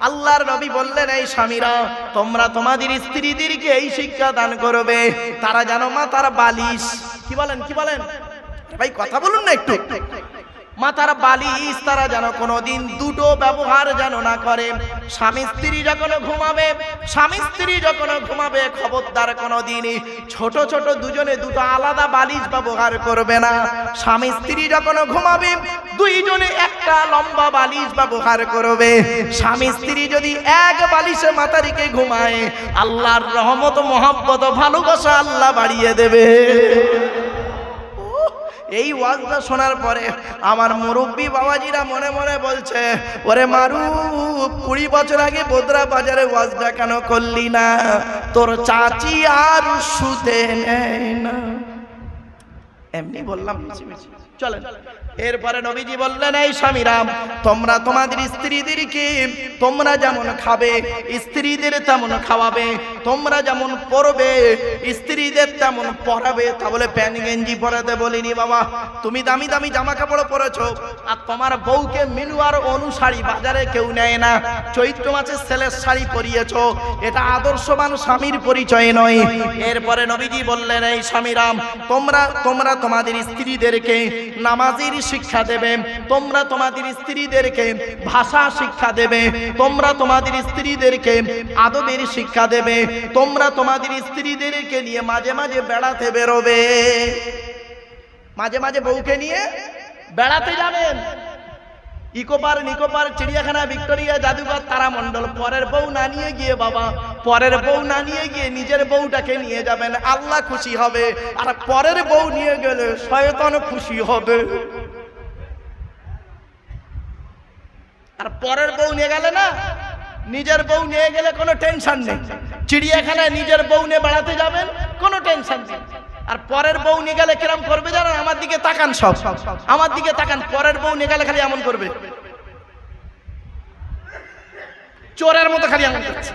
আল্লাহর নবী বললেন, এই স্বামীরা তোমরা তোমাদের স্ত্রীদেরকে এই শিক্ষা দান করবে, তারা যেন মাথার বালিশ, কি বলেন ভাই কথা বলুন না একটু, মাথার বালিশ তারা যেন কোনোদিন দুটো ব্যবহার যেন না করে। স্বামী স্ত্রী যখন ঘুমাবে খবরদার কোনোদিন ছোট ছোট দুজনে দুটো আলাদা বালিশ ব্যবহার করবে না। স্বামী স্ত্রী যখন ঘুমাবে দুইজনে একটা লম্বা বালিশ ব্যবহার করবে। স্বামী স্ত্রী যদি এক বালিশে মাথা রেখে ঘুমায়, আল্লাহর রহমত মহব্বত ভালোবাসা আল্লাহ বাড়িয়ে দেবে। এই ওয়াজটা শোনার পরে আমার মুরব্বী বাবাজিরা মনে মনে বলছে, ওরে মারুফ 20 বছর আগে বোদরা বাজারে ওয়াজটা কেন করলি না? তোর চাচি আর শুতে নেয় না। এমনি বললাম, চলেন। এরপরে নবীজি বললেন, এই স্বামীরা তোমরা তোমাদের স্ত্রীদেরকে তোমরা যেমন খাবে স্ত্রীদের তেমন খাওয়াবে, তোমরা যেমন পরবে স্ত্রীদের তেমন পরাবে। তা বলে প্যান্ট গেঞ্জি পরাতে বলিনি বাবা। তুমি দামি দামি জামা কাপড় পরেছো আর তোমার বউকে মিলুয়ার অনুসারী বাজারে কেউ নেয় না। চৈত্র মাসে ছেলের শাড়ি পরিয়েছো, এটা আদর্শবান স্বামীর পরিচয় নয়। এরপরে নবীজি বললেন, এই স্বামীরা তোমরা তোমাদের স্ত্রীদেরকে নামাজের শিক্ষা দেবে, তোমরা তোমাদের স্ত্রীদেরকে ভাষা শিক্ষা দেবে, তোমরা তোমাদের স্ত্রীদেরকে আদবের শিক্ষা দেবে, তোমরা তোমাদের স্ত্রীদেরকে নিয়ে মাঝে মাঝে বেড়াতে বেরোবে। মাঝে মাঝে বউকে নিয়ে বেড়াতে যাবেন, ইকোপার নিকোপার, চিড়িয়াখানা, ভিক্টোরিয়া, জাদুঘর, তারামণ্ডল। পরের বউ না নিয়ে গিয়ে নিজের বউটাকে নিয়ে যাবেন, আল্লাহ খুশি হবে। আর পরের বউ নিয়ে গেলে শয়তান খুশি হবে। আর পরের বউ নিয়ে গেলে না, নিজের বউ নিয়ে গেলে কোনো টেনশন নেই। চিড়িয়াখানায় নিজের বউ নিয়ে বেড়াতে যাবেন, কোনো টেনশন নেই। আর পরের বউ নিয়ে গেলে কিরম করবে জানেন? আমার দিকে তাকান, সব আমার দিকে তাকান। পরের বউ নিয়ে গেলে খালি এমন করবে, চোরের মতো খালি এমন করছে,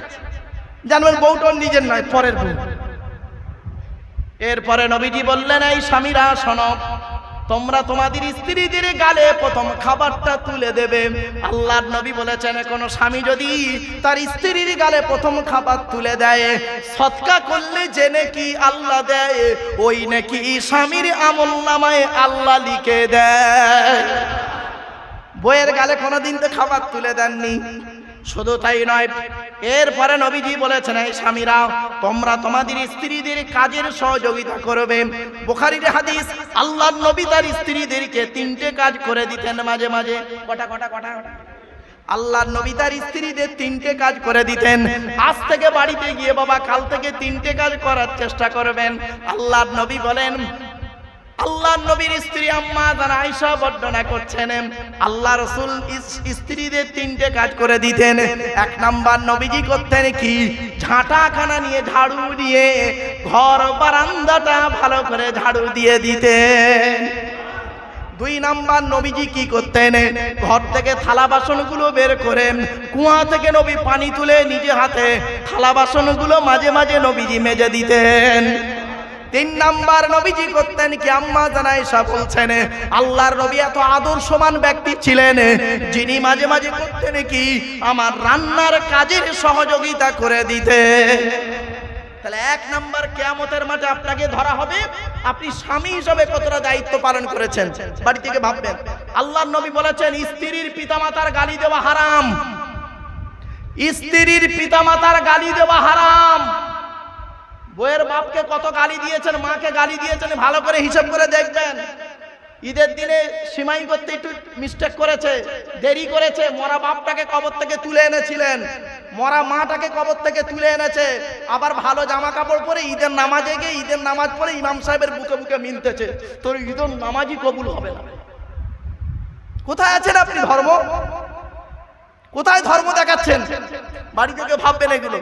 জানবেন বউটা নিজের নয়, পরের বউ। এরপরে নবীজি বললেন, এই স্বামীরা শোনো, তোমরা তোমাদের স্ত্রীদের গালে প্রথম খাবারটা তুলে দেবে। আল্লাহর নবী বলেছেন, কোন স্বামী যদি তার স্ত্রীর গালে প্রথম খাবার তুলে দেয়, সদকা করলে যে নাকি আল্লাহ দেয়, ওই নাকি স্বামীর আমলনামায় আল্লাহ লিখে দেয়। বইয়ের গালে কোনোদিন তো খাবার তুলে দেননি। শুধু তাই নয়, এরপরে নবীজি বলেছেন, এই স্বামীরা তোমরা তোমাদের স্ত্রীদের কাজের সহযোগিতা করবে। বুখারীর হাদিস, আল্লাহর নবী তার স্ত্রীদেরকে 3টে কাজ করে দিতেন মাঝে মাঝে। কটা আল্লাহর নবী তার স্ত্রীদের 3টে কাজ করে দিতেন। আজ থেকে বাড়িতে গিয়ে বাবা কাল থেকে 3টে কাজ করার চেষ্টা করবেন। আল্লাহর নবী বলেন, আল্লাহর নবীর স্ত্রী আম্মা আয়েশা বর্ণনা করছেন, আল্লাহ রাসূল স্ত্রীদের 3টে কাজ করে দিতেন। 1 নাম্বার নবীজি করতেন কি? ঝাঁটাখানা নিয়ে, ঝাড়ু দিয়ে ঘর বারান্দাটা ভালো করে ঝাড়ু দিয়ে দিতেন। 2 নাম্বার নবীজি কি করতেন? ঘর থেকে থালা বাসনগুলো বের করে কুয়া থেকে নবী পানি তুলে নিজে হাতে থালা বাসনগুলো মাঝে মাঝে নবীজি মেজে দিতেন। 3 নাম্বার নবীজি করতেন কি? আম্মা আয়েশা বলছেন, আল্লাহর নবী এত আদর্শবান ব্যক্তি ছিলেন, যিনি মাঝে মাঝে করতেন কি? আমার রান্নার কাজের সহযোগিতা করে দিতেন। তাহলে 1 নাম্বার, কিয়ামতের মাঠে আপনাকে ধরা হবে আপনি স্বামী হিসেবে কতটা দায়িত্ব পালন করেছেন। বাড়ি থেকে ভাববেন। আল্লাহর নবী বলেছেন, স্ত্রীর পিতামাতার গালি দেওয়া হারাম। স্ত্রীর পিতামাতার গালি দেওয়া হারাম। বউয়ের বাপকে কত গালি দিয়েছেন, মাকে গালি দিয়েছেন, ভালো করে হিসাব করে দেখবেন। ঈদের দিনে সিমাই করতে একটু মিস্টেক করেছে, দেরি করেছে, মরা বাপটাকে কবর থেকে তুলে এনেছিলেন, মরা মাটাকে কবর থেকে তুলে এনেছে, আবার ভালো জামা কাপড় পরে ঈদের নামাজে গিয়ে ঈদের নামাজ পড়ে ইমাম সাহেবের বুকে বুকে মিনতেছে, তোর ঈদের নামাজই কবুল হবে না। কোথায় আছেন আপনি? ধর্ম কোথায়? ধর্ম দেখাচ্ছেন। বাড়ি থেকে ভাববেন এগুলো।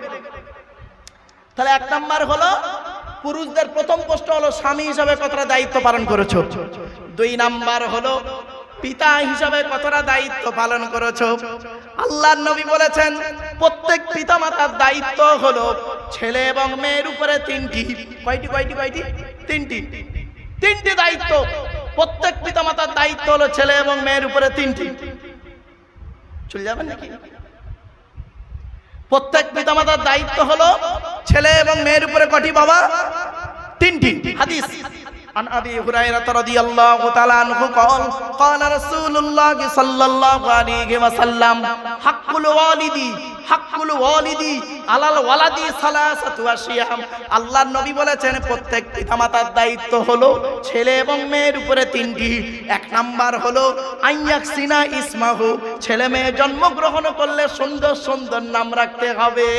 তাহলে 1 নাম্বার হলো পুরুষদের প্রথম প্রশ্ন হলো স্বামী হিসাবে কতটা দায়িত্ব পালন করেছো। 2 নাম্বার হলো পিতা হিসাবে কতটা দায়িত্ব পালন করেছো। আল্লাহর নবী বলেছেন, প্রত্যেক পিতামাতার দায়িত্ব হলো ছেলে এবং মেয়ের উপরে 3টি। কয়টি? 3টি দায়িত্ব। প্রত্যেক পিতামাতার দায়িত্ব হলো ছেলে এবং মেয়ের উপরে 3টি। চলে যাবেন নাকি? প্রত্যেক পিতামাতার দায়িত্ব হলো ছেলে এবং মেয়ের উপরে কটি বাবা? তিনটি। হাদিস عن أبي هريرة رضي الله تعالى عنه قال قال رسول الله صلى الله عليه وسلم حق الوالد على الولد ثلاثة أشياء। আল্লাহর নবী বলেছেন প্রত্যেক পিতামাতার দায়িত্ব হলো ছেলে এবং মেয়ের উপরে তিনটি। এক নাম্বার হলো আইয়াকসিনা ইসমাহু, ছেলে মেয়ে জন্মগ্রহণ করলে সুন্দর সুন্দর নাম রাখতে হবে।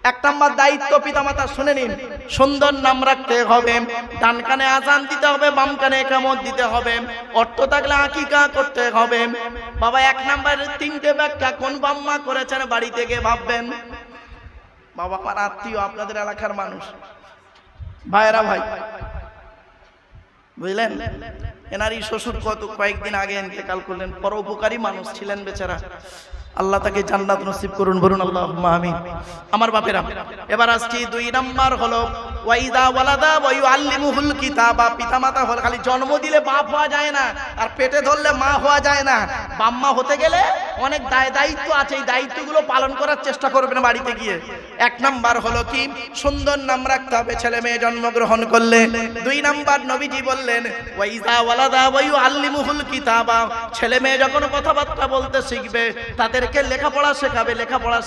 এক নাম্বার দায়িত্ব পিতামাতা, শুনে নিন, সুন্দর নাম রাখতে হবে। ডান কানে আজান দিতে হবে, বাম কানে ইকামত দিতে হবে। অর্থ থাকলে আকিকা করতে হবে। বাবা এক নাম্বারের তিনটে ব্যাখ্যা কোন বাম্মা করেছেন বাড়ি থেকে ভাববেন। বাবা আমার আত্মীয়, আপনাদের এলাকার মানুষ, ভাইরা ভাই, বুঝলেন? এনারই শ্বশুর কয়েকদিন আগে ইন্তেকাল করলেন। পরোপকারী মানুষ ছিলেন বেচারা, আল্লাহ তাকে জান্নাত নসিব করুন, বলুন আল্লাহুম্মা আমিন। আমার বাপেরা, এবার আসছি দুই নাম্বার হলো ওয়াইদা ওয়ালাদা ওয়া ইউআল্লিমুহুল কিতাবা। পিতামাতা হল খালি জন্ম দিলে বাপ হওয়া যায় না, আর পেটে ধরলে মা হওয়া যায় না। বাম্মা হতে গেলে অনেক দায়িত্ব আছে, এই দায়িত্বগুলো পালন করার চেষ্টা করবেন বাড়িতে গিয়ে। এক নাম্বার হলো কি, সুন্দর নাম রাখতে হবে ছেলে মেয়ে জন্মগ্রহণ করলে। দুই নাম্বার নবীজি বললেন ওয়াইদা ওয়ালাদা ওয়া ইউআল্লিমুহুল কিতাবা, ছেলে মেয়ে যখন কথাবার্তা বলতে শিখবে তাদেরকে লেখাপড়া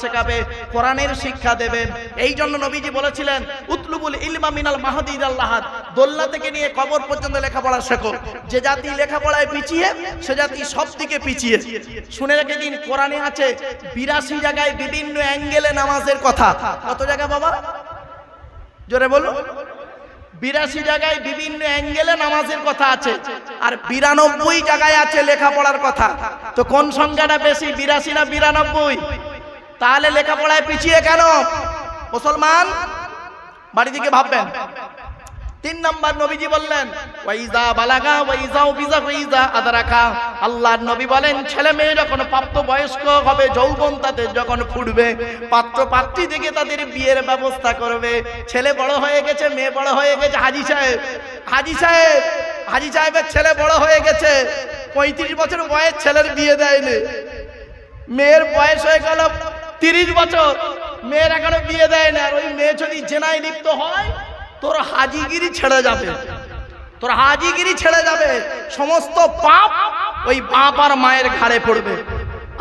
শেখাবে, কোরআনের শিক্ষা দেবে। এই জন্য নবীজি বলেছিলেন উতলুবুল ইলমা মিনাল মাহদি ইলাল লাহাদ, দোলনা থেকে নিয়ে কবর পর্যন্ত লেখাপড়া শেখো। যে জাতি লেখাপড়ায় পিছিয়ে সে জাতি সব দিকে পিছিয়ে। শুনে রেখে দিন, কোরআনে আছে 82 জায়গায় বিভিন্ন অ্যাঙ্গেলে নামাজের কথা। কত জায়গা বাবা? জোরে বলুন। 82 জায়গায় বিভিন্ন অ্যাঙ্গেলে নামাজের কথা আছে, আর 92 জায়গায় আছে লেখাপড়ার কথা। তো কোন সংখ্যাটা বেশি, 82 না 92? তাহলে লেখাপড়ায় পিছিয়ে কেন মুসলমান? বাড়ি থেকে ভাববেন। তিন নাম্বার নবীজি বললেন ওয়াইজা বালাগা ওয়াইজা বিজা ওয়াইজা আদরাকা। আল্লাহর নবী বলেন ছেলে মেয়ে যখন প্রাপ্ত বয়স্ক হবে, যৌবন তাদের যখন ফুটবে, পাত্র পাত্রী থেকে তাদের বিয়ের ব্যবস্থা করবে। ছেলে বড় হয়ে গেছে, মেয়ে বড় হয়ে গেছে, হাজি সাহেবের ছেলে বড় হয়ে গেছে, 35 বছর বয়স, ছেলের বিয়ে দেয়নি। মেয়ের বয়স হয়ে গেল 30 বছর, মেয়ের এখনো বিয়ে দেয় না। আর ওই মেয়ে যদি জেনায় লিপ্ত হয়, তোর হাজিগিরি ছেড়ে যাবে, সমস্ত পাপ ওই বাপ আর মায়ের ঘাড়ে পড়বে।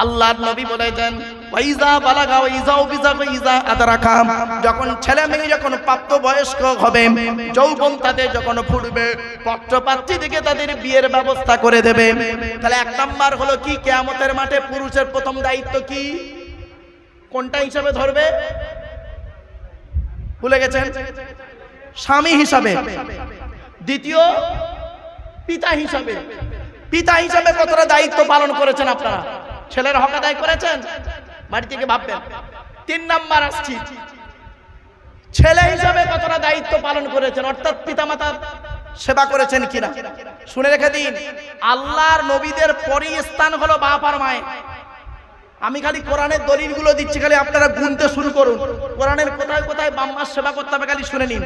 আল্লাহর নবী বলেছেন ওয়াইজা বালাগা ওয়াইজা বিজা ওয়াইজা আদরাকা, যখন ছেলে মেয়ে যখন প্রাপ্ত বয়স্ক হবে, যৌবন তাদের যখন ফুটবে, পাত্রপাত্রী থেকে তাদের বিয়ের ব্যবস্থা করে দেবে। তাহলে এক নাম্বার হলো কি, কিয়ামতের মাঠে পুরুষের প্রথম দায়িত্ব কি, কোনটা হিসাবে ধরবে? ভুলে গেছেন? স্বামী হিসাবে। দ্বিতীয় পিতা হিসাবে কতটা দায়িত্ব পালন করেছেন আপনারা? ছেলের হক আদায় করেছেন? বাড়ি থেকে ভাববেন। 3 নাম্বার আসছি, ছেলে হিসাবে কতটা দায়িত্ব পালন করেছেন, অর্থাৎ পিতামাতার সেবা করেছেন কিনা। শুনে রেখে দিন, আল্লাহর নবীদের পরই স্থান হলো বাপ আর মায়ের। আমি খালি কোরআনের দলিলগুলো দিচ্ছি, খালি আপনারা গুনতে শুরু করুন। কোরআনের কোথায় কোথায় বাম্মার সেবা করতে হবে খালি শুনে নিন।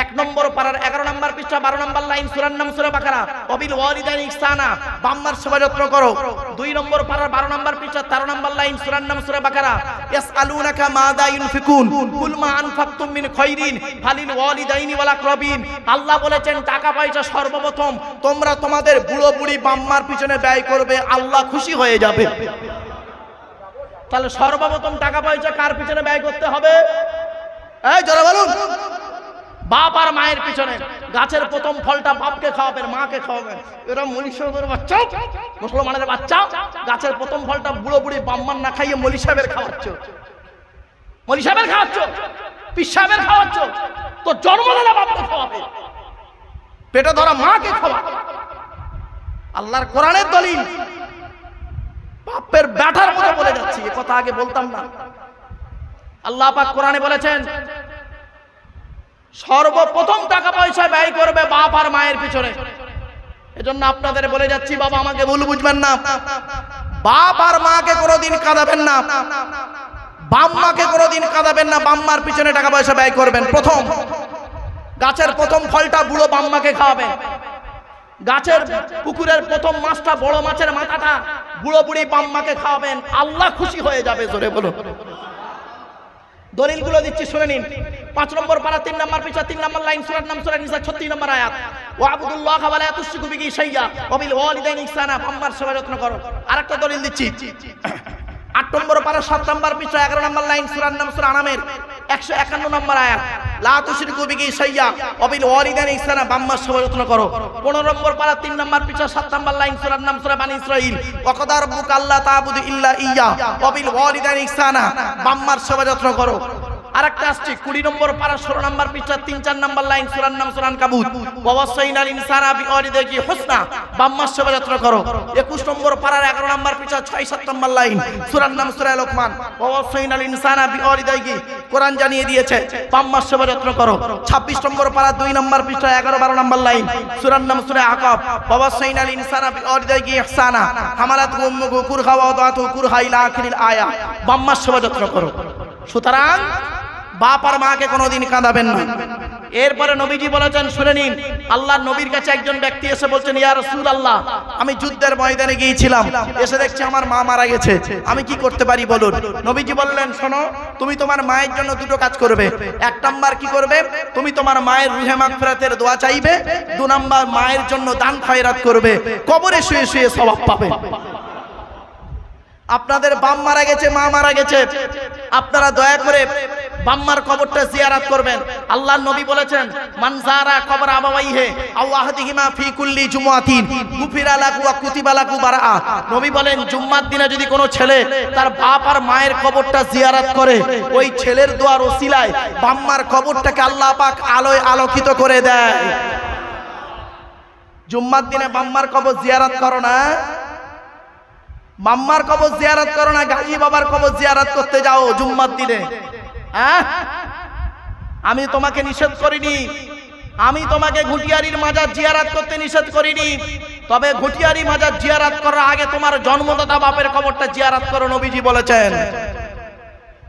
1 নম্বর পারার 11 নম্বর পৃষ্ঠা 12 নম্বর লাইন, সূরার নাম সূরা বাকারা, ওয়াবিল ওয়ালিদাইনি ইহসানা, বাম্মার সেবা যত্ন করো। 2 নম্বর পারার 12 নম্বর পৃষ্ঠা 13 নম্বর লাইন, সূরার নাম সূরা বাকারা, ইয়াসআলুনাকা মাযা ইউনফিকুন কুল মা আনফাকতুম মিন খায়রিন ফালিল ওয়ালিদাইনি ওয়াল আকরাবিন। আল্লাহ বলেছেন টাকা পয়সা সর্বপ্রথম তোমরা তোমাদের বুড়ো বুড়ি বাম্মার পিছনে ব্যয় করবে, আল্লাহ খুশি হয়ে যাবে। তাহলে সর্বপ্রথম টাকা পয়সা কার পিছনে ব্যয় করতে হবে? এই জোরে বলুন। বাপ আর মায়ের পিছনে। গাছের প্রথম ফলটা বাপকে খাওয়াবেন, মাকে খাওয়াবেন। এরা মনীষের বাচ্চা, মুসলমানের বাচ্চা, গাছের প্রথম ফলটা বুড়ো বুড়ি বাম্মান না খাইয়ে মলি সাহেবের খাওয়াচ্ছ, পীর সাহেবের খাওয়াচ্ছ। তো জন্মদাতা বাপকে খাওয়াবে, পেটে ধরা মাকে খাওয়া। আল্লাহর কোরআনের দলিল। বাপের ব্যাটার মতো বলে যাচ্ছি, এ কথা আগে বলতাম না। আল্লাহ পাক কোরআনে বলেছেন সর্বপ্রথম টাকা পয়সা ব্যয় করবে বাপ আর মায়ের পিছনে। এজন্য আপনাদের বলে যাচ্ছি, বাবা আমাকে ভুল বুঝবেন না, বাপ আর মাকে কোনোদিন কাঁদাবেন না, বাম্মাকে কোনোদিন কাঁদাবেন না। বাম্মার পিছনে টাকা পয়সা ব্যয় করবেন। প্রথম গাছের প্রথম ফলটা বুড়ো বাম্মাকে খাওয়াবেন। গাছের পুকুরের প্রথম মাছটা, বড় মাছের মাথাটা বুড়ো বুড়ি বাম্মাকে খাওয়াবেন, আল্লাহ খুশি হয়ে যাবে। জোরে বলুন। দলিলগুলো দিচ্ছি, শুনে নিন। 5 নম্বর পারা 3 নম্বর পৃষ্ঠা 3 নম্বর লাইন, সূরার নাম সূরা নিসা 36 নম্বর আয়াত। ওয়া আবুদুল্লাহ ওয়া লা তুশরিকু বিহি শাইয়্যা ওয়া বিল ওয়ালিদাইনি ইহসানা, বাম্মার সেবা যত্ন করো। আরেকটা দলিল দিচ্ছি, 8 নম্বর পারা 7 নম্বর পৃষ্ঠা 11 নম্বর লাইন, সূরার নাম সূরা আনামের 151 নম্বর আয়াত। লা তুশরিকু বিহি শাইয়্যা ওয়া বিল ওয়ালিদাইনি ইহসানা, বাম্মার সেবা যত্ন করো। 15 নম্বর পারা 3 নম্বর পৃষ্ঠা 7 নম্বর লাইন, সূরার নাম সূরা বানী ইসরাঈল। ওয়া ক্বাদা রাব্বুকা আল্লা তা'বুদু ইল্লা ইয়্যা ওয়া বিল ওয়ালিদাইনি ইহসানা, বাম্মার সেবা যত্ন করো। আরেকটা আসছে 20 নম্বর পারা 16 নম্বর পৃষ্ঠা 3-4 নম্বর লাইন, সূরার নাম সূরা আনকাবুত। ওয়া ওয়াসাইনাল ইনসানা বিওয়ালিদাইহি হুসনা, বাম্মার সেবা যত্ন করো। 21 নম্বর পারার 11 নম্বর পৃষ্ঠা 6-7 নম্বর লাইন, সূরার নাম সূরা লোকমান। ওয়া ওয়াসাইনাল ইনসানা বিওয়ালিদাইহি, কোরআন জানিয়ে দিয়েছে বাম্মার সেবা যত্ন করো। 26 নম্বর পারা 2 নম্বর পৃষ্ঠা 11-12 নম্বর লাইন, সূরার নাম সূরা আকাব। ওয়া ওয়াসাইনাল ইনসানা বিওয়ালিদাইহি ইহসানা হামালাতহু উম্মুহু কুরহা ওয়া ওয়াদাতুহু কুরহা ইলা আখিরিল আয়া, বাম্মার সেবা যত্ন করো। সুতরাং বাপ আর মাকে কোনোদিন কাঁদাবেন না। এরপরে নবীজি বলেছেন, শুনে নিন, আল্লাহর নবীর কাছে একজন ব্যক্তি এসে বলছেন, ইয়া রাসূলুল্লাহ, আমি যুদ্ধের ময়দানে গিয়েছিলাম, এসে দেখছি আমার মা মারা গেছে, আমি কি করতে পারি বলুন। নবীজি বললেন, শোনো, তুমি তোমার মায়ের জন্য দুটো কাজ করবে। 1 নাম্বার কি করবে? তুমি তোমার মায়ের রুহে মাগফিরাতের দোয়া চাইবে। 2 নাম্বার, মায়ের জন্য দান খয়রাত করবে, কবরে শুয়ে শুয়ে সওয়াব পাবে। আপনাদের বাপ মারা গেছে, মা মারা গেছে, আপনারা দয়া করে বাম্মার কবরটা জিয়ারত করবেন। আল্লাহর নবী বলেছেন, মান যারা কবর আবাওয়াইহি আও আহাদিহিমা ফি কুল্লি জুমআতিন গুফিরা লাহু ওয়া কুতিবা লাহু বারাআ। নবী বলেন, জুম্মার দিনে যদি কোনো ছেলে তার বাপ আর মায়ের কবরটা জিয়ারত করে, ওই ছেলের দোয়ার ওসিলায় বাম্মার কবরটাকে আল্লাহ পাক আলোয় আলোকিত করে দেয়। জুম্মার দিনে বাম্মার কবর জিয়ারত করো না, মাম্মার কবর জিয়ারত করো না, গাজী বাবার কবর জিয়ারত করতে যাও জুম্মার দিনে। আমি তোমাকে নিষেধ করিনি, আমি তোমাকে ঘুটিয়ারির মাজার জিয়ারত করতে নিষেধ করিনি, তবে ঘুটিয়ারি মাজার জিয়ারত করার আগে তোমার জন্মদাতা বাপের কবরটা জিয়ারত করো, নবীজি বলেছেন।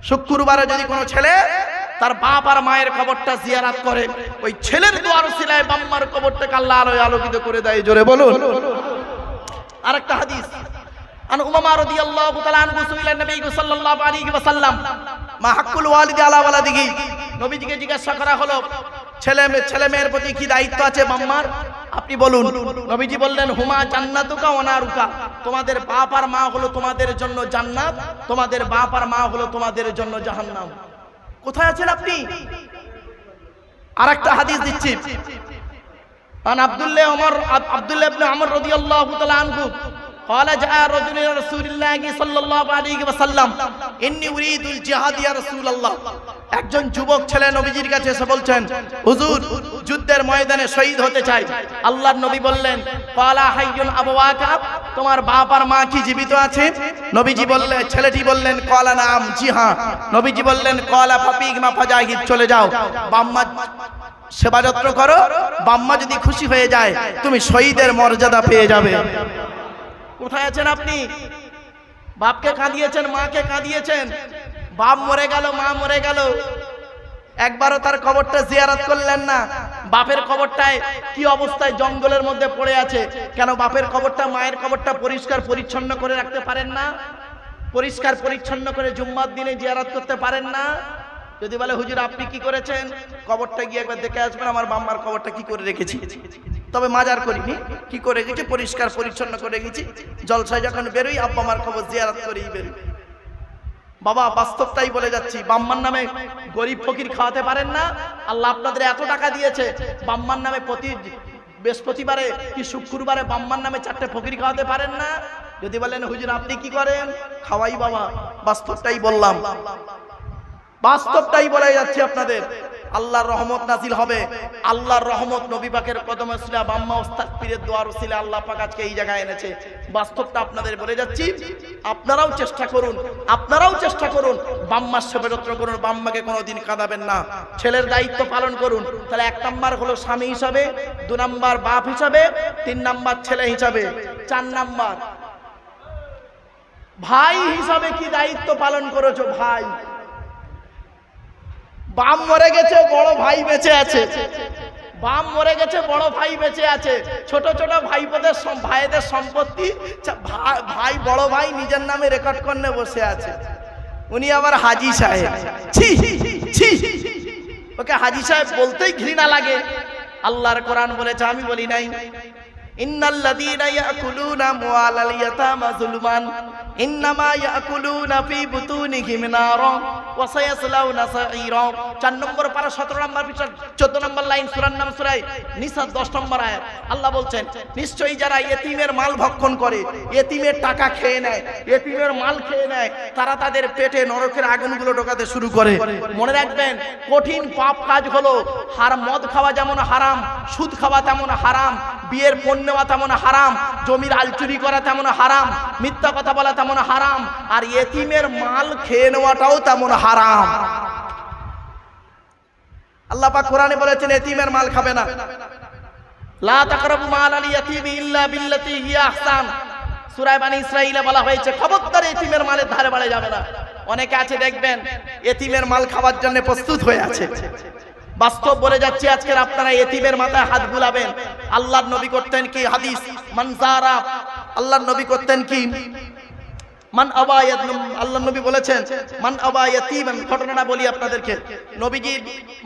শুক্রবারে যদি কোনো ছেলে তার বাপ আর মায়ের কবরটা জিয়ারত করে, ওই ছেলের দোয়ার ওসিলায় বাম্মার কবরটাকে আল্লাহ আলোয় আলোকিত করে দেয়। জোরে বলুন। আরেকটা হাদিস, আন উমামা রাদিয়াল্লাহু তাআলা আনহু সুইলা নবী সাল্লাল্লাহু আলাইহি ওয়াসাল্লাম মা হাক্কুল ওয়ালিদি আলা ওয়ালাদিহি। নবীজিকে জিজ্ঞাসা করা হলো, ছেলে মেয়ের প্রতি কি দায়িত্ব আছে বাম্মার, আপনি বলুন। নবীজি বললেন, হুমা জান্নাতুকা ওয়া নারুকা, তোমাদের বাপ আর মা হলো তোমাদের জন্য জান্নাত, তোমাদের বাপ আর মা হলো তোমাদের জন্য জাহান্নাম। কোথায় আছেন আপনি? আরেকটা হাদিস দিচ্ছি, আন আব্দুল্লাহ ইবনে আমর রাদিয়াল্লাহু তাআলা আনহু قال جاء رجل الى رسول الله صلى الله عليه وسلم اني اريد الجهاد يا رسول الله। একজন যুবক ছেলে নবীজির কাছে এসে বলছেন, হুজুর, যুদ্ধের ময়দানে শহীদ হতে চাই। আল্লাহর নবী বললেন, ক্বালা হাইয়ুন আবাওয়াকা, তোমার বাপ আর মা কি জীবিত আছে? নবীজি বললেন, ছেলেটি বললেন, ক্বালা নাম, জি হ্যাঁ। নবীজি বললেন, ক্বালা ফাপিগমা ফাজাহিদ, চলে যাও, বাম্মা সেবা যত্ন করো, বাম্মা যদি খুশি হয়ে যায় তুমি শহীদের মর্যাদা পেয়ে যাবে। কোথায় আছেন আপনি? বাপকে কাঁদিয়েছেন, মাকে কাঁদিয়েছেন, বাপ মরে গেল, মা মরে গেল, একবারও তার কবরটা জিয়ারত করলেন না। বাপের কবরটায় কি অবস্থায় জঙ্গলের মধ্যে পড়ে আছে, কেন বাপের কবরটা মায়ের কবরটা পরিষ্কার পরিচ্ছন্ন করে রাখতে পারেন না? পরিষ্কার পরিচ্ছন্ন করে জুম্মার দিনে জিয়ারত করতে পারেন না? যদি বলে, হুজুর আপনি কি করেছেন, কবরটা গিয়ে একবার দেখে আসবেন আমার বাম্মার কবরটা কি করে রেখেছি, তবে মাজার করিনি, কি করে রেখেছি, পরিষ্কার পরিচ্ছন্ন করে রেখেছি, জলসায় যখন বেরোই আব্বা মার কবর জিয়ারত করেই বেরোই। বাবা, বাস্তবটাই বলে যাচ্ছি, বাম্মার নামে গরিব ফকির খাওয়াতে পারেন না? আল্লাহ আপনাদের এত টাকা দিয়েছে, বাম্মার নামে প্রতি বৃহস্পতিবারে কি শুক্রবারে বাম্মার নামে 4টে ফকির খাওয়াতে পারেন না? যদি বলেন, হুজুর আপনি কি করেন, খাওয়াই বাবা। বাস্তবটাই বললাম, বাস্তবটাই বলে যাচ্ছি আপনাদের। আল্লাহর রহমত নাজিল হবে, আল্লাহর রহমত নবী পাকের কদমে ছিল, বাম্মা ওস্তাদ পীরের দোয়ার ছিল, আল্লাহ পাক আজকে এই জায়গায় এনেছে। বাস্তবটা আপনাদের বলে যাচ্ছি, আপনারাও চেষ্টা করুন, আপনারাও চেষ্টা করুন, বাম্মার সেবা যত্ন করুন, বাম্মাকে কোনোদিন কাঁদাবেন না, ছেলের দায়িত্ব পালন করুন। তাহলে 1 নাম্বার হলো স্বামী হিসাবে, 2 নাম্বার বাপ হিসাবে, 3 নাম্বার ছেলে হিসাবে, 4 নাম্বার ভাই হিসাবে কি দায়িত্ব পালন করেছো? ভাই, বাপ মরে গেছে, বড় ভাই বেঁচে আছে, বাপ মরে গেছে, বড় ভাই বেঁচে আছে, ছোট ছোট ভাইদের সম্পত্তি ভাই বড় ভাই নিজের নামে রেকর্ড করে বসে আছে। উনি আবার হাজী সাহেব। ছি ছি, ওকে হাজী সাহেব বলতেই ঘৃণা লাগে। আল্লাহর কোরআন বলেছে, আমি বলি নাই, ইন্নাল্লাযীনা ইয়াকুলুনা আমওয়ালাল ইয়াতামা যুলমান ইন্নামা ইয়াকুলুনা ফি বুতুনিহিম নারা ওয়া সায়াসলাউনা সাঈরা। 4 নম্বর পারা 17 নম্বর পৃষ্ঠা 14 নম্বর লাইন, সূরার নাম সূরা নিসা 10 নম্বর আয়াত। আল্লাহ বলছেন, নিশ্চয়ই যারা ইতিমের মাল ভক্ষণ করে, ইতিমের টাকা খেয়ে নেয়, ইতিমের মাল খেয়ে নেয়, তারা তাদের পেটে নরকের আগুনগুলো ঢোকাতে শুরু করে। মনে রাখবেন, কঠিন পাপ কাজ হলো মদ খাওয়া যেমন হারাম, সুদ খাওয়া তেমন হারাম, বিয়ের পণ্য নেওয়া তেমন হারাম, জমির আল চুরি করা তেমন হারাম, মিথ্যা কথা বলা তেমন হারাম, আর ইতিমের মাল খেয়ে নেওয়াটাও তেমন হারাম। আল্লাহ পাক কোরআনে বলেছেন, ইতিমের মাল খাবে না। লা তাকরাবু মালাল ইয়াতীমি ইল্লা বিল্লাতী হিয়া আহসান। সূরা বনী ইসরাঈলে বলা হয়েছে, খবরদার ইতিমের মালের ধারে বাড়ে যাবে না। অনেকে আছে দেখবেন ইতিমের মাল খাওয়ার জন্য প্রস্তুত হয়ে আছে। বাস্তব বলে যাচ্ছে, আজকের আপনারা ইতিমের মাথায় হাত বুলাবেন। আল্লাহর নবী করতেন কি হাদিস, মানজারা, আল্লাহর নবী করতেন কি মান আবায়াত, আল্লাহর নবী বলেছেন মান আবায়াতিমান। ঘটনাটা বলি আপনাদেরকে। নবীজি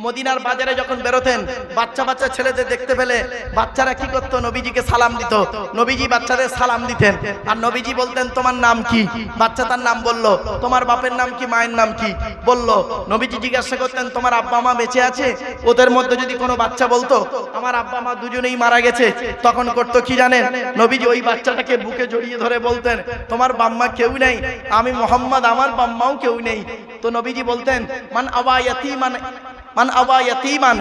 মদিনার বাজারে যখন বেরোতেন, বাচ্চা বাচ্চা ছেলেদের দেখতে পেলে বাচ্চারা কি করতো, নবীজিকে সালাম দিত। নবীজি বাচ্চাদের সালাম দিতেন, আর নবীজি বলতেন, তোমার নাম কি? বাচ্চা তার নাম বললো। তোমার বাপের নাম কি, মায়ের নাম কি বললো। নবীজি জিজ্ঞাসা করতেন, তোমার আব্বা মা বেঁচে আছে? ওদের মধ্যে যদি কোনো বাচ্চা বলতো আমার আব্বা মা দুজনেই মারা গেছে, তখন করতো কি জানেন? নবীজি ওই বাচ্চাটাকে বুকে জড়িয়ে ধরে বলতেন, তোমার বাম্মা কেউ নেই, আমি মোহাম্মদ, আমার বাম্মাও কেউ নেই। তো নবীজি বলতেন, মান আবা ইয়াতীমান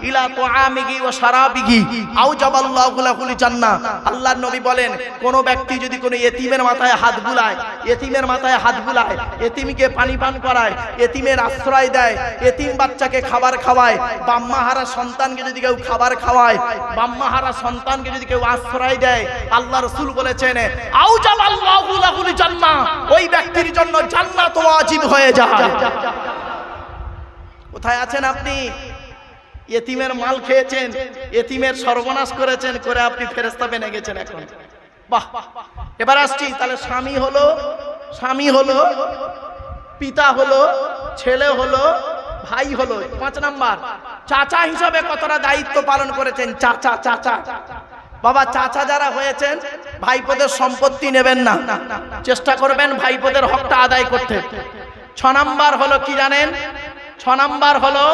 ইলা তুআমিহি ওয়া শারাবিহি আওজাবাল্লাহু লাহুল জান্নাহ। আল্লাহর নবী বলেন, কোন ব্যক্তি যদি কোনো ইতিমের মাথায় হাত বুলায়, ইতিমের মাথায় হাত বুলায়, ইতিমকে পানি পান করায়, ইতিমের আশ্রয় দেয়, ইতিম বাচ্চাকে খাবার খাওয়ায়, বাম্মাহারা সন্তানকে যদি কেউ খাবার খাওয়ায়, বাম্মাহারা সন্তানকে যদি কেউ আশ্রয় দেয়, আল্লাহ রাসূল বলেছেন, আওজাবাল্লাহু লাহুল জান্নাহ, ওই ব্যক্তির জন্য জান্নাত ওয়াজিব হয়ে যায়। কোথায় আছেন আপনি? ইতিমের মাল খেয়েছেন, ইতিমের সর্বনাশ করেছেন, করে আপনি ফেরেশতা বেনে গেছেন এখন। বাহ, এবার আসছি, তাহলে স্বামী হলো, পিতা হলো, ছেলে হলো, ভাই হলো। 5 নাম্বার, চাচা হিসাবে কতটা দায়িত্ব পালন করেছেন? চাচা বাবা, চাচা যারা হয়েছেন, ভাইপোদের সম্পত্তি নেবেন না, চেষ্টা করবেন ভাইপোদের হকটা আদায় করতে। 6 নাম্বার হলো কি জানেন? 6 নাম্বার হলো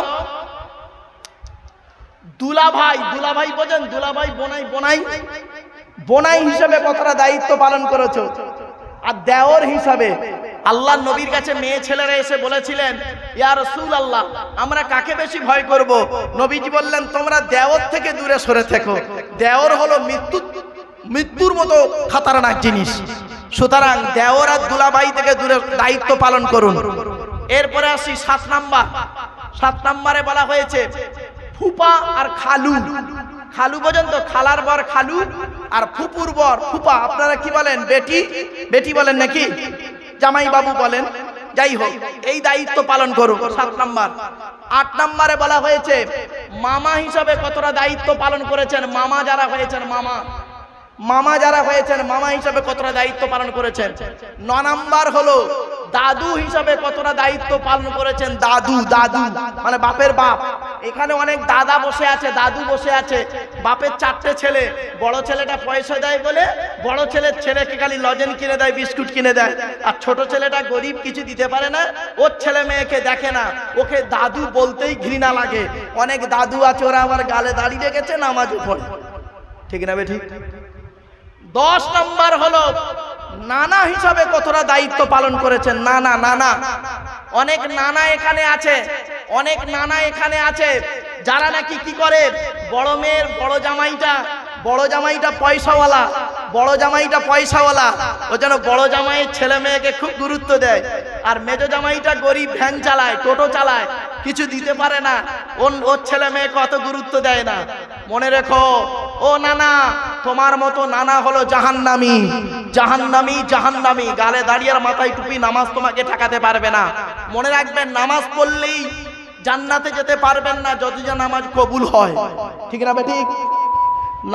দুলাভাই বোঝেন? দুলাভাই, বোনাই হিসাবে কতটা দায়িত্ব পালন করেছো। আর দেওর হিসাবে, আল্লাহর নবীর কাছে মেয়ে ছেলেরা এসে বলেছিলেন, ইয়া রাসূলুল্লাহ, আমরা কাকে বেশি ভয় করব? নবীজি বললেন, তোমরা দেওর থেকে দূরে সরে থেকো। দেওর হলো মৃত্যুর মতো খতরনাক জিনিস। সুতরাং দেওর আর দুলাভাই থেকে দূরে দায়িত্ব পালন করুন। এরপরে আসি 7 নাম্বার। 7 নাম্বারে বলা হয়েছে ফুপা আর খালু। খালু বোঝেন তো? খালার বর খালু, আর ফুপুর বর ফুপা। আপনারা কি বলেন? বেটি বলেন নাকি? জামাই বাবু বলেন, যাই হোক, এই দায়িত্ব পালন করুন। 7 নাম্বার। 8 নাম্বারে বলা হয়েছে মামা হিসাবে কতটা দায়িত্ব পালন করেছেন। মামা যারা হয়েছেন, মামা হিসাবে কতটা দায়িত্ব পালন করেছেন। 9 নাম্বার হলো দাদু হিসাবে কতটা দায়িত্ব পালন করেছেন। দাদু মানে বাপের বাপ। এখানে অনেক দাদা বসে আছে, দাদু বসে আছে। বাপের 4টে ছেলে, বড় ছেলেটা পয়সা দেয় বলে বড় ছেলেকে খালি লজেন কিনে দেয়, বিস্কুট কিনে দেয়, আর ছোট ছেলেটা গরিব, কিছু দিতে পারে না, ওর ছেলে মেয়েকে দেখে না, ওকে দাদু বলতেই ঘৃণা লাগে। অনেক দাদু আছে, ওরা আবার গালে দাড়ি রেখেছে, নামাজও পড়ে, ঠিক না বেঠিক? 10 নাম্বার হলো নানা হিসাবে কতটা দায়িত্ব পালন করেছেন। নানা অনেক নানা এখানে আছে যারা নাকি কি করে, বড় মেয়ের বড় জামাইটা পয়সাওয়ালা, ও যেন বড় জামাইয়ের ছেলে মেয়েকে খুব গুরুত্ব দেয়, আর মেজ জামাইটা গরিব, ভ্যান চালায়, টোটো চালায়, কিছু দিতে পারে না, ওর ছেলে মেয়েকে অত গুরুত্ব দেয় না। মনে রেখো ও নানা, তোমার মতো নানা হলো জাহান্নামী। গালে দাঁড়িয়ে মাথায় টুপি, নামাজ তোমাকে ঠেকাতে পারবে না। মনে রাখবেন, নামাজ পড়লেই জান্নাতে যেতে পারবেন না যদি না নামাজ কবুল হয়। ঠিক না ঠিক?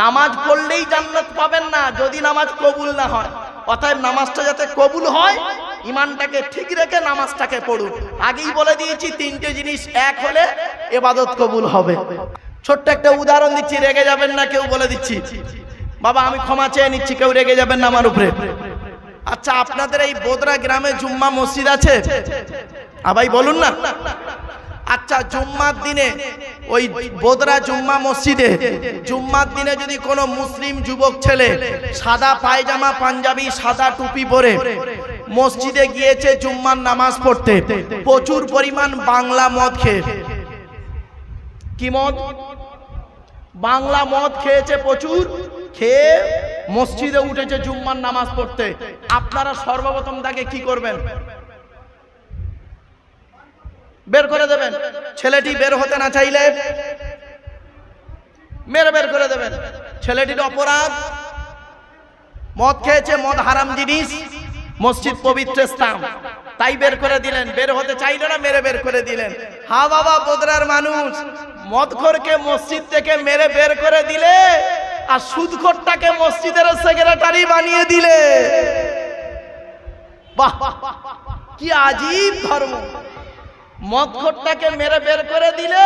নামাজ পড়লেই জান্নাত পাবেন না যদি নামাজ কবুল না হয়। অতএব নামাজটা যাতে কবুল হয়, ইমানটাকে ঠিক রেখে নামাজটাকে পড়ুন। আগেই বলে দিয়েছি তিনটে জিনিস এক হলে ইবাদত কবুল হবে। ছোট্ট একটা উদাহরণ দিচ্ছি, রেগে যাবেন না কেউ, বলে দিচ্ছি। বাবা আমি ক্ষমা চেয়ে নিচ্ছি, কেউ রেগে যাবেন না আমার উপরে। আচ্ছা আপনাদের এই বোদরা গ্রামে জুম্মা মসজিদ আছে? ভাই বলুন না। আচ্ছা জুম্মার দিনে ওই বোদরা জুম্মা মসজিদে জুম্মার দিনে যদি কোনো মুসলিম যুবক ছেলে সাদা পায়জামা পাঞ্জাবি সাদা টুপি পরে মসজিদে গিয়েছে জুম্মার নামাজ পড়তে, প্রচুর পরিমাণ বাংলা মদ খেয়ে, কি মদ? বাংলা মদ খেয়েছে, প্রচুর খেয়ে মসজিদে উঠেছে জুম্মার নামাজ পড়তে, আপনারা সর্বপ্রথম তাকে কি করবেন? বের করে দেবেন। ছেলেটি বের হতে না চাইলে মেরে বের করে দেবেন। ছেলেটির অপরাধ, মদ খেয়েছে, মদ হারাম জিনিস, মসজিদ পবিত্র স্থান, তাই বের করে দিলেন। বের হতে চাইল না, মেরে বের করে দিলেন। হ্যাঁ বাবা, বোদরার মানুষ মদখোরকে মসজিদ থেকে মেরে বের করে দিলে আর সুদখোরটাকে মসজিদের সেক্রেটারি বানিয়ে দিলে। বাহ, কি আজীব ধর্ম! মদখোরটাকে মেরে বের করে দিলে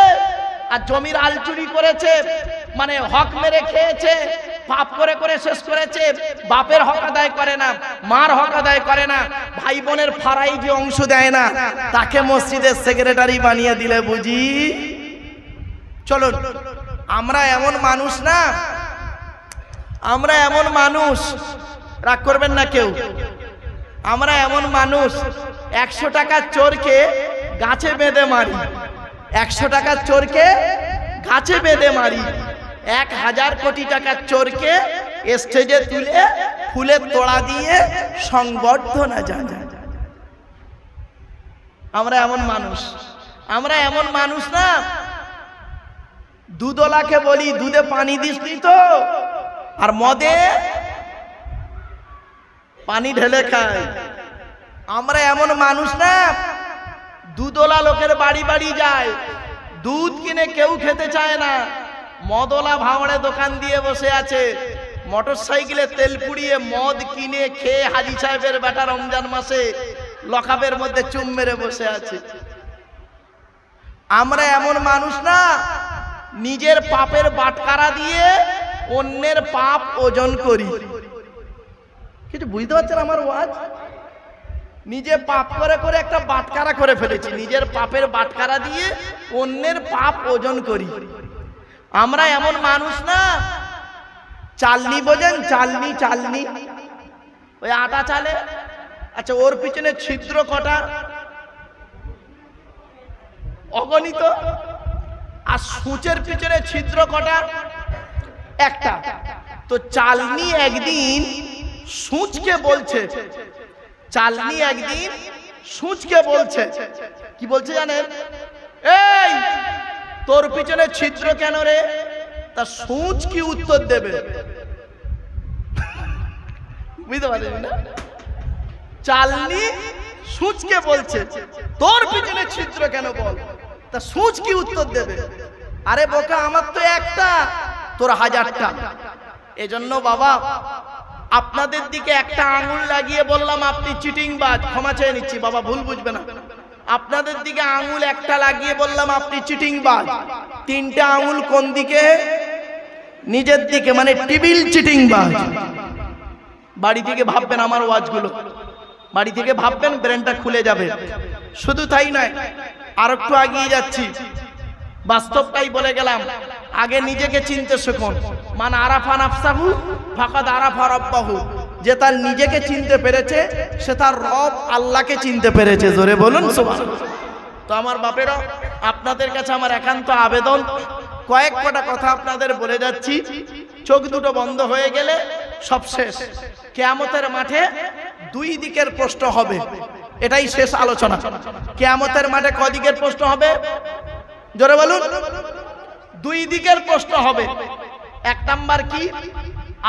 আর জমির আল চুরি করেছে, মানে হক মেরে খেয়েছে, পাপ করে করে শেষ করেছে, বাপের হক আদায় করে না, মার হক আদায় করে না, ভাই বোনের ফারাইজি অংশ দেয় না, তাকে মসজিদের সেক্রেটারি বানিয়ে দিলে বুঝি। চলুন, আমরা এমন মানুষ না, আমরা এমন মানুষ, রাগ করবেন না কেউ, আমরা এমন মানুষ 100 টাকার চোরকে গাছে বেঁধে মারি, 100 টাকার চোরকে গাছে বেঁধে মারি, 1000 কোটি টাকার চোরকে স্টেজে তুলে ফুলের তোড়া দিয়ে সংবর্ধনা জানাই। আমরা এমন মানুষ, আমরা এমন মানুষ না, দুধওয়ালাকে বলি দুধে পানি দিসনি তো, আর মদে পানি ঢেলে খায়। আমরা এমন মানুষ না, দুধওয়ালা লোকের বাড়ি বাড়ি যায়, দুধ কিনে কেউ খেতে চায় না, মদওয়ালা ভাঁড়ে দোকান দিয়ে বসে আছে, মোটর সাইকেলে তেল পুড়িয়ে মদ কিনে খেয়ে হাজি সাহেবের বেটা রমজান মাসে লকাপের মধ্যে চুম মেরে বসে আছে। আমরা এমন মানুষ না, নিজের পাপের বাটখারা দিয়ে অন্যের পাপ ওজন করি। কিছু বুঝতে পারছেন আমার ওয়াজ? নিজে পাপ করে করে একটা বাটখারা করে ফেলেছি, নিজের পাপের বাটখারা দিয়ে অন্যের পাপ ওজন করি। আমরা এমন মানুষ না, চালনি বোঝেন? চালনি, চালনি, ওই আটা চালে, আচ্ছা ওর পিছনে ছিদ্র কটা? অগণিত। আর সূচের পিছনে ছিদ্র কটা? একটা। তো চালনি একদিন সূচকে বলছে, চালনি একদিন সূচকে বলছে, কি বলছে জানেন? এই তোর পিছনে ছিদ্র কেন রে? তা সূচ কি উত্তর দেবে? বুঝতে পারলেন না? চালনি সূচকে বলছে তোর পিছনে ছিদ্র কেন বল, তা সূচ কি উত্তর দেবে? আরে বোকা, আমার তো একটা, তোর 1000টা। এজন্য বাবা আপনাদের দিকে একটা আঙুল লাগিয়ে বললাম আপনি চিটিংবাজ, ক্ষমা চেয়ে নিচ্ছি বাবা, ভুল বুঝবে না। আপনাদের দিকে আঙুল একটা লাগিয়ে বললাম আপনি চিটিংবাজ, 3টে আঙুল কোন দিকে? নিজের দিকে, মানে টিবিল চিটিংবাজ। বাড়ি থেকে ভাববেন আমার ওয়াজগুলো, বাড়ি থেকে ভাববেন, ব্রেনটা খুলে যাবে। শুধু তাই নয়, আর একটু এগিয়ে যাচ্ছি, বাস্তবটাই বলে গেলাম। আগে নিজেকে চিনতে শিখুন। মান আরাফা নাফসাহু ফাকাদ আরাফা রাব্বাহু। যে তার নিজেকে চিনতে পেরেছে সে তার রব আল্লাহকে চিনতে পেরেছে। জোরে বলুন সুবহানাল্লাহ। তো আমার বাপেরা, আপনাদের কাছে আমার একান্ত আবেদন, কয়েকটা কথা আপনাদের বলে যাচ্ছি, চোখ দুটো বন্ধ হয়ে গেলে সব শেষ। কিয়ামতের মাঠে 2 দিকের প্রশ্ন হবে, এটাই শেষ আলোচনা। কিয়ামতের মাঠে কদিকের প্রশ্ন হবে? জোরে বলুন। 2 দিকের প্রশ্ন হবে। 1 নাম্বার কি?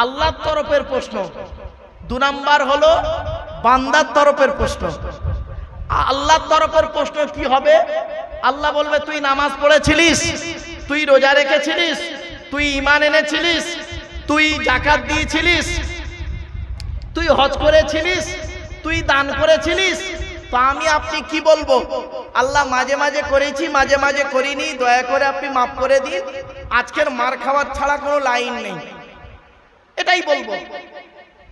আল্লাহর তরফের প্রশ্ন। 2 নাম্বার হলো বান্দার তরফের প্রশ্ন। আল্লাহর তরফের প্রশ্ন কি হবে? আল্লাহ বলবে তুই নামাজ পড়েছিলিস, তুই রোজা রেখেছিলিস, তুই ঈমান এনেছিলিস, তুই যাকাত দিয়েছিলিস, তুই হজ করেছিলিস, তুই দান করেছিলিস, তো আমি আপনি কি বলবো? আল্লাহ মাঝে মাঝে করেছি, মাঝে মাঝে করিনি, দয়া করে আপনি মাফ করে দিন, আজকের মার খাওয়ার ছাড়া কোনো লাইন নেই, এটাই বলবো।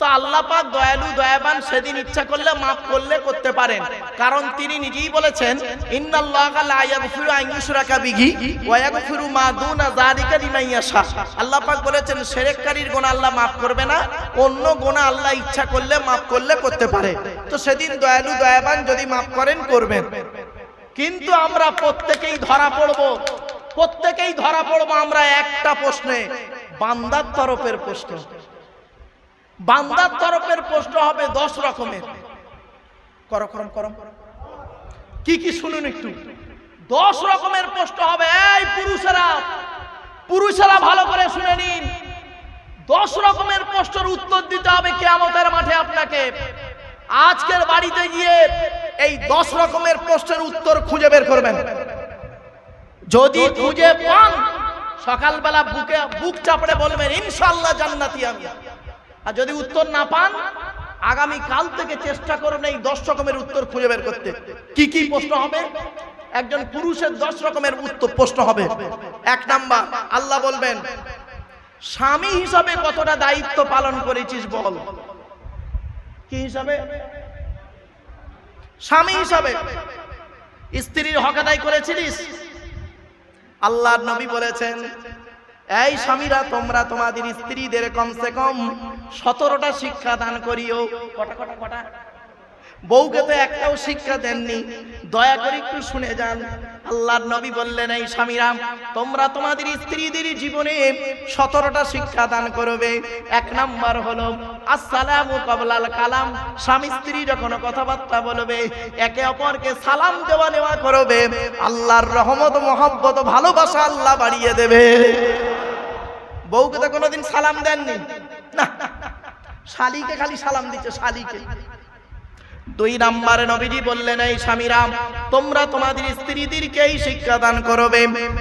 তো আল্লাহ পাক দয়ালু দয়াবান, সেদিন ইচ্ছা করলে মাফ করলে করতে পারেন, কারণ তিনি নিজেই বলেছেন ইন্নাল্লাহা লা ইয়াগফিরু আন ইউশরাকা বিহি ওয়া ইয়াগফিরু মা দুনা যালিকা লিমান ইয়াশা। আল্লাহ পাক বলেছেন শিরককারীর গুনাহ আল্লাহ মাফ করবে না, অন্য গুনাহ আল্লাহ ইচ্ছা করলে মাফ করলে করতে পারে। তো সেদিন দয়ালু দয়াবান যদি মাফ করেন করবেন। কিন্তু আমরা প্রত্যেকেই ধরা পড়বো আমরা একটা প্রশ্নে, বান্দার তরফের প্রশ্ন। বান্দার তরফের প্রশ্ন হবে 10 রকমের। কি কি শুনুন একটু। 10 রকমের প্রশ্ন হবে। এই পুরুষেরা ভালো করে শুনে নিন। 10 রকমের প্রশ্নের উত্তর দিতে হবে কিয়ামতের মাঠে আপনাকে। আজকের বাড়িতে গিয়ে এই 10 রকমের প্রশ্নের উত্তর খুঁজে বের করবেন। যদি খুঁজে পান সকালবেলা বুক চাপড়ে বলবেন ইনশাআল্লাহ জান্নাতি আমি। আর যদি উত্তর না পান আগামী কাল থেকে চেষ্টা করুন এই 10 রকমের উত্তর খুঁজে বের করতে। কি কি প্রশ্ন হবে? একজন পুরুষের 10 রকমের উত্তর প্রশ্ন হবে। 1 নাম্বার, আল্লাহ বলবেন স্বামী হিসাবে কতটা দায়িত্ব পালন করেছিস বল। কি হিসাবে? স্বামী হিসাবে স্ত্রীর হক আদায় করেছিস? আল্লাহর নবী বলেছেন এই স্বামীরা তোমরা তোমাদের স্ত্রীদের কমসে কম 17টা শিক্ষা দান করিও। কটা? বউকে তো একটাও শিক্ষা দেননি। দয়া করে একটু শুনে যান। আল্লাহর নবী বললেন এই স্বামীরা তোমরা তোমাদের স্ত্রীদের জীবনে 17টা শিক্ষা দান করবে। 1 নাম্বার হলো আসসালামু ক্বাবলাল কালাম। স্বামী স্ত্রী যখন কথাবার্তা বলবে একে অপরকে সালাম দেওয়া নেওয়া করবে। আল্লাহর রহমত মহব্বত ভালোবাসা আল্লাহ বাড়িয়ে দেবে। বউকে তো কোনোদিন সালাম দেননি না, শালিকে খালি সালাম দিচ্ছে, শালিকে। 2 নম্বরে নবীজি বললেন এই স্বামীরা তোমরা তোমাদের স্ত্রীদেরকে এই শিক্ষা দান করবে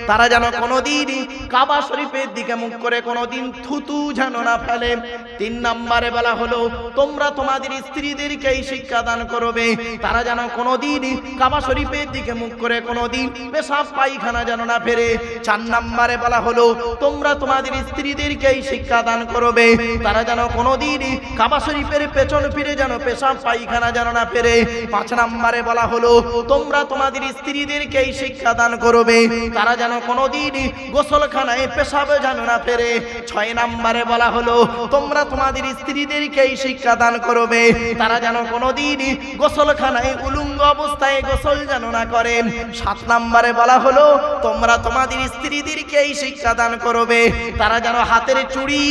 তারা যেন কোনোদিন কাবা শরীফের দিকে মুখ করে কোনোদিন থুতু যেন না ফেলে। 3 নম্বরে বলা হলো তোমরা তোমাদের স্ত্রীদেরকে এই শিক্ষা দান করবে তারা যেন কোনোদিন কাবা শরীফের দিকে মুখ করে কোনোদিন পেশাব পায়খানা যেন না ফেরে। 4 নম্বরে বলা হলো তোমরা তোমাদের স্ত্রীদেরকে এই শিক্ষা দান করবে তারা যেন কোনোদিন কাবা শরীফের পেছন ফিরে যেন পেশাব পায়খানা যেন না ফেরে। 5 নম্বরে বলা হলো তোমরা তোমাদের স্ত্রীদেরকে এই শিক্ষা দান করবে তারা যেন কোনোদিন গোসলখানায় পেশাব যেন না ফেরে। 6 নম্বরে বলা হলো তোমরা তোমাদের স্ত্রীদেরকে এই শিক্ষা দান করবে তারা যেন কোনোদিন গোসলখানায় উলঙ্গ অবস্থায় গোসল যেন না করে। 7 নম্বরে বলা হলো তোমরা তোমাদের স্ত্রীদেরকে এই শিক্ষা দান করবে তারা যেন হাতের চুড়ি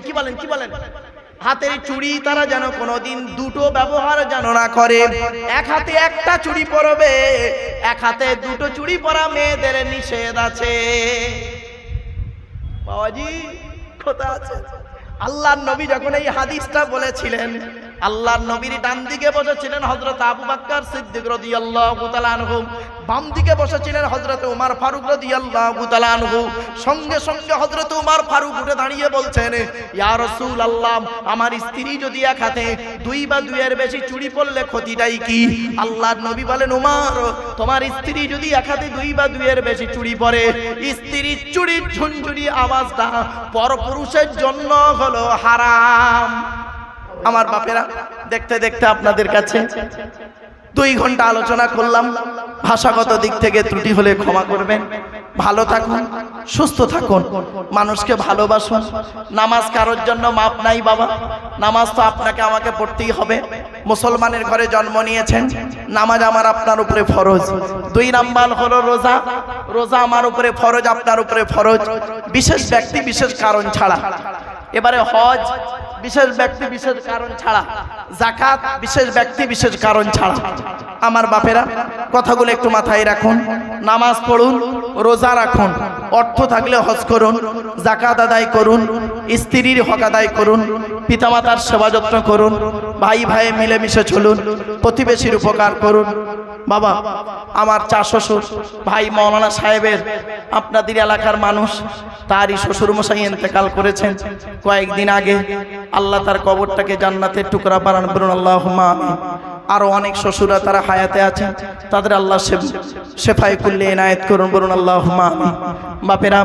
কি বলেন হাতের চুড়ি তারা যেন কোনোদিন দুটো ব্যবহার যেন না করে। এক হাতে একটা চুড়ি পরবে, এক হাতে দুটো চুড়ি পরা মেয়েদের নিষেধ আছে। বাবাজি কোথায় আছে? আল্লাহর নবী যখন এই হাদিসটা বলেছিলেন আল্লাহর নবীর ডান দিকে বসেছিলেন হযরত আবু বকর সিদ্দিক রাদিয়াল্লাহু তাআলা আনহু, বাম দিকে বসেছিলেন হযরত ওমর ফারুক রাদিয়াল্লাহু তাআলা আনহু। সঙ্গে সঙ্গে হযরত ওমর ফারুক উঠে দাঁড়িয়ে বলছেন ইয়া রাসূলুল্লাহ আমার স্ত্রী যদি এক হাতে 2 বা 2 এর বেশি চুড়ি পরলে ক্ষতিটাই কি? আল্লাহর নবী বলেন ওমর তোমার স্ত্রী যদি এক হাতে 2 বা 2 এর বেশি চুড়ি পরে স্ত্রীর চুড়ির ঝুনঝুনি আওয়াজটা পরপুরুষের জন্য হলো হারাম। আমার বাপেরা দেখতে দেখতে আপনাদের কাছে 2 ঘন্টা আলোচনা করলাম। ভাষাগত দিক থেকে ত্রুটি হলে ক্ষমা করবেন। ভালো থাকুন, সুস্থ থাকুন, মানুষকে ভালোবাসুন। নামাজ কারোর জন্য মাপ নাই বাবা, নামাজ তো আপনাকে আমাকে পড়তেই হবে। মুসলমানের ঘরে জন্ম নিয়েছেন, নামাজ আমার আপনার উপরে ফরজ। 2 নাম্বার হলো রোজা, রোজা আমার উপরে ফরজ, আপনার উপরে ফরজ, বিশেষ ব্যক্তি বিশেষ কারণ ছাড়া। এবারে হজ বিশেষ ব্যক্তি বিশেষ কারণ ছাড়া, যাকাত বিশেষ ব্যক্তি বিশেষ কারণ ছাড়া। আমার বাপেরা কথাগুলো একটু মাথায় রাখুন। নামাজ পড়ুন, রোজা রাখুন, অর্থ থাকলে হজ করুন, যাকাত আদায় করুন, স্ত্রীর হক আদায় করুন, পিতামাতার সেবা যত্ন করুন, ভাই ভাই মিলেমিশে চলুন, প্রতিবেশীর উপকার করুন। বাবা, আমার চা শ্বশুর ভাই মৌলানা সাহেবের আপনাদের এলাকার মানুষ, তারই শ্বশুর মশাই ইন্তেকাল করেছেন কয়েকদিন আগে। আল্লাহ তার কবরটাকে জান্নাতের টুকরা বানান, বলুন আল্লাহুম্মা আমিন। আরো অনেক শ্বশুরা তারা হায়াতে আছেন, তাদের আল্লাহ শেফায়ে কুল্লি ইনায়েত করুন, বলুন আল্লাহুম্মা আমিন। বাপেরা,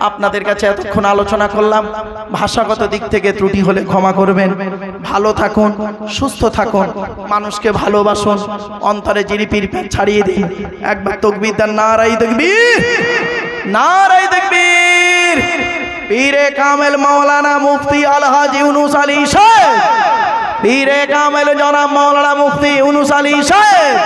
আপনাদের কাছে এতক্ষণ আলোচনা করলাম, ভাষাগত দিক থেকে ত্রুটি হলে ক্ষমা করবেন। ভালো থাকুন, সুস্থ থাকুন, মানুষকে ভালোবাসুন, অন্তরে জিরিপির ছাড়িয়ে দিন। একবার তাকবীর দেন, নারায়ে তাকবীর, নারায়ে তাকবীর। পীরে কামেল মাওলানা মুফতি আলহাজ ইউনুস আলী সাহেব, পীরে কামেল জনাব মাওলানা মুফতি ইউনুস আলী সাহেব